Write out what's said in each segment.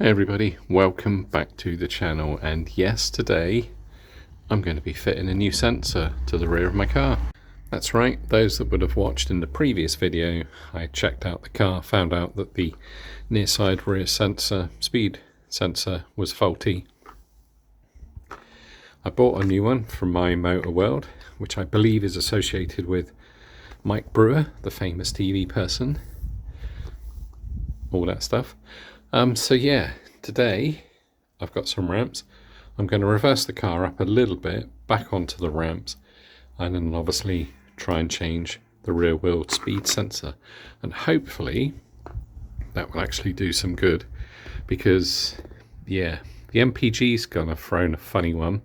Hey everybody, welcome back to the channel, and yes, today I'm going to be fitting a new sensor to the rear of my car. That's right, those that would have watched in the previous video, I checked out the car, found out that the near side rear sensor, speed sensor, was faulty. I bought a new one from my Motor World, which I believe is associated with Mike Brewer, the famous TV person, all that stuff. So yeah, today I've got some ramps. I'm going to reverse the car up a little bit back onto the ramps, and then obviously try and change the rear wheel speed sensor, and hopefully that will actually do some good, because yeah, the MPG's gonna thrown a funny one,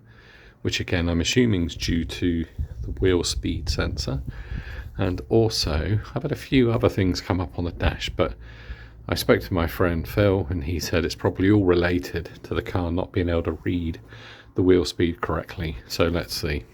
which again I'm assuming is due to the wheel speed sensor, and also I've had a few other things come up on the dash, but I spoke to my friend Phil and he said it's probably all related to the car not being able to read the wheel speed correctly. So let's see.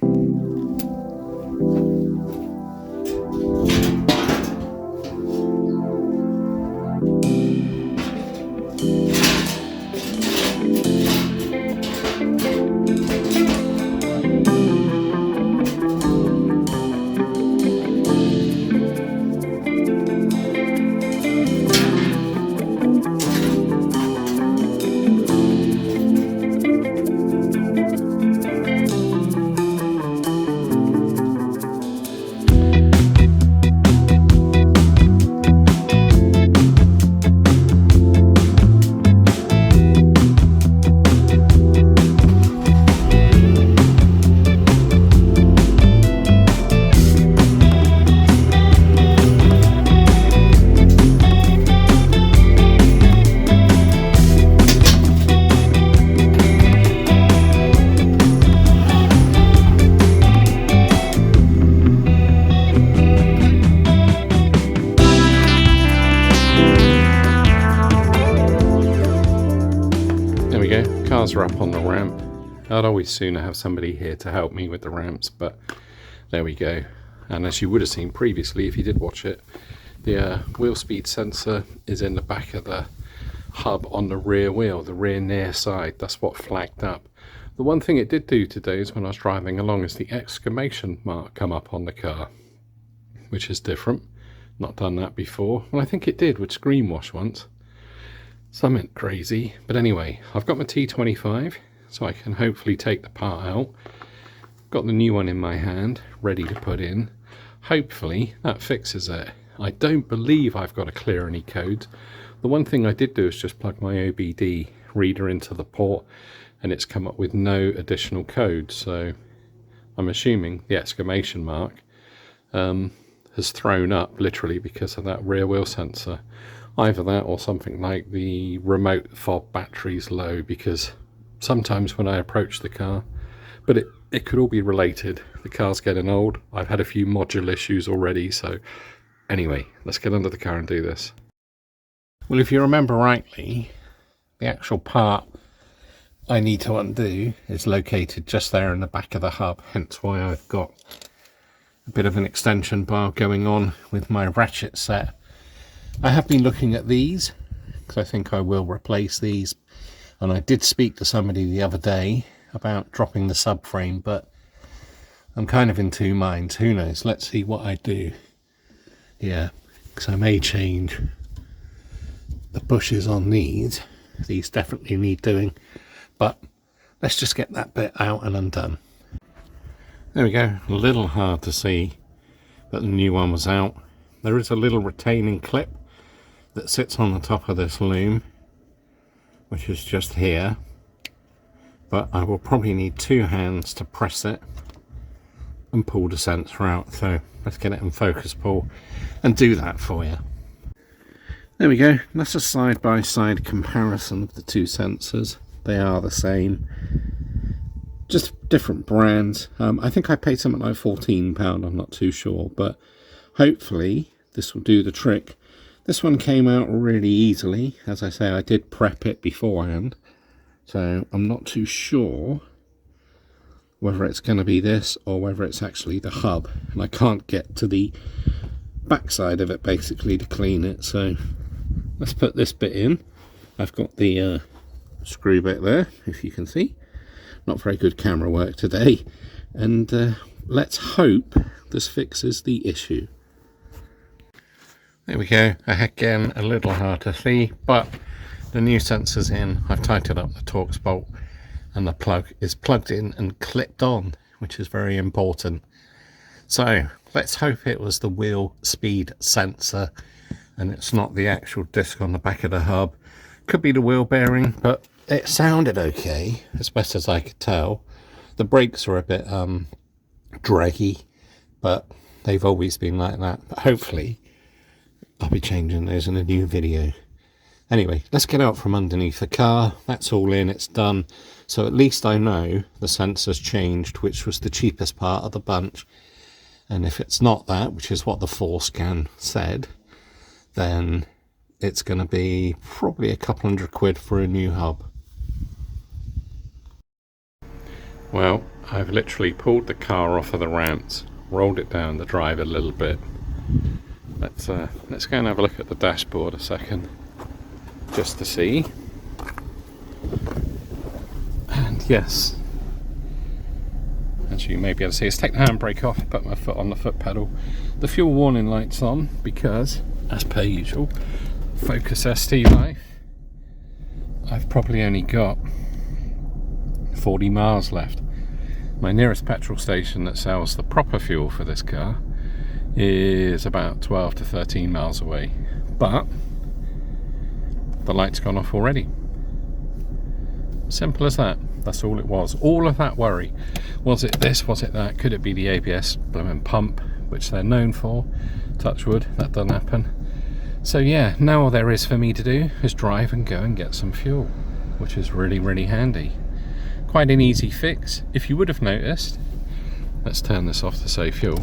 Cars are up on the ramp. I'd always sooner have somebody here to help me with the ramps, but there we go. And as you would have seen previously, if you did watch it, the wheel speed sensor is in the back of the hub on the rear wheel, the rear near side. That's what flagged up. The one thing it did do today is when I was driving along is the exclamation mark come up on the car, which is different. Not done that before. Well, I think it did with screen wash once. Something crazy, but anyway, I've got my T25, so I can hopefully take the part out. Got the new one in my hand, ready to put in. Hopefully that fixes it. I don't believe I've got to clear any codes. The one thing I did do is just plug my OBD reader into the port, and it's come up with no additional code, so I'm assuming the exclamation mark has thrown up literally because of that rear wheel sensor. Either that or something like the remote fob battery's low, because sometimes when I approach the car, but it could all be related. The car's getting old. I've had a few module issues already, so anyway, let's get under the car and do this. Well, if you remember rightly, the actual part I need to undo is located just there in the back of the hub, hence why I've got a bit of an extension bar going on with my ratchet set. I have been looking at these because I think I will replace these, and I did speak to somebody the other day about dropping the subframe, but I'm kind of in two minds. Who knows? Let's see what I do. Yeah, because I may change the bushes on these. These definitely need doing, but let's just get that bit out and undone. There we go. A little hard to see that the new one was out. There is a little retaining clip that sits on the top of this loom, which is just here, but I will probably need two hands to press it and pull the sensor out. So let's get it in focus pull and do that for you. There we go. That's a side-by-side comparison of the two sensors. They are the same, just different brands. I think I paid something like £14, I'm not too sure, but hopefully this will do the trick. This one came out really easily. As I say, I did prep it beforehand, so I'm not too sure whether it's going to be this or whether it's actually the hub, and I can't get to the back side of it basically to clean it. So let's put this bit in. I've got the screw back there, if you can see. Not very good camera work today. And let's hope this fixes the issue. There we go. Again, a little hard to see, but the new sensor's in. I've tightened up the Torx bolt and the plug is plugged in and clipped on, which is very important. So let's hope it was the wheel speed sensor and it's not the actual disc on the back of the hub. Could be the wheel bearing, but it sounded okay as best as I could tell. The brakes are a bit draggy, but they've always been like that. But hopefully I'll be changing those in a new video. Anyway, let's get out from underneath the car. That's all in, it's done. So at least I know the sensor's changed, which was the cheapest part of the bunch. And if it's not that, which is what the 4scan said, then it's going to be probably a couple £100 for a new hub. Well, I've literally pulled the car off of the ramps, rolled it down the drive a little bit. Let's go and have a look at the dashboard a second, just to see. And yes, as you may be able to see, let's take the handbrake off, put my foot on the foot pedal. The fuel warning light's on because, as per usual, Focus ST life, I've probably only got 40 miles left. My nearest petrol station that sells the proper fuel for this car is about 12 to 13 miles away, but the light's gone off already. Simple as that. That's all it was. All of that worry. Was it this? Was it that? Could it be the ABS blooming pump, which they're known for? Touch wood, that doesn't happen. So yeah, now all there is for me to do is drive and go and get some fuel, which is really, really handy. Quite an easy fix. If you would have noticed, let's turn this off to save fuel.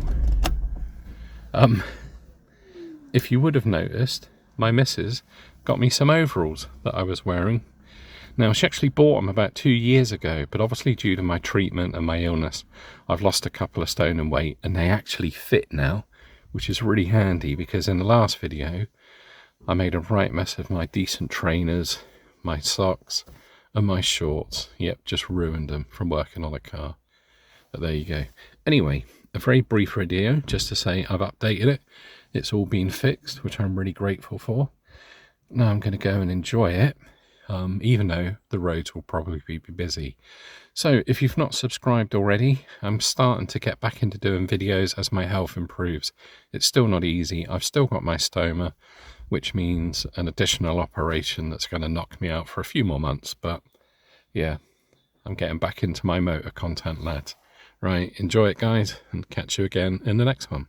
If you would have noticed, my missus got me some overalls that I was wearing. Now, she actually bought them about 2 years ago, but obviously due to my treatment and my illness, I've lost a couple of stone in weight, and they actually fit now, which is really handy because in the last video, I made a right mess of my decent trainers, my socks, and my shorts. Yep, just ruined them from working on a car. But there you go. Anyway, a very brief video just to say I've updated it. It's all been fixed, which I'm really grateful for. Now I'm going to go and enjoy it. Even though the roads will probably be busy. So if you've not subscribed already, I'm starting to get back into doing videos as my health improves. It's still not easy. I've still got my stoma, which means an additional operation that's going to knock me out for a few more months. But yeah, I'm getting back into my motor content, lad. Right, enjoy it, guys, and catch you again in the next one.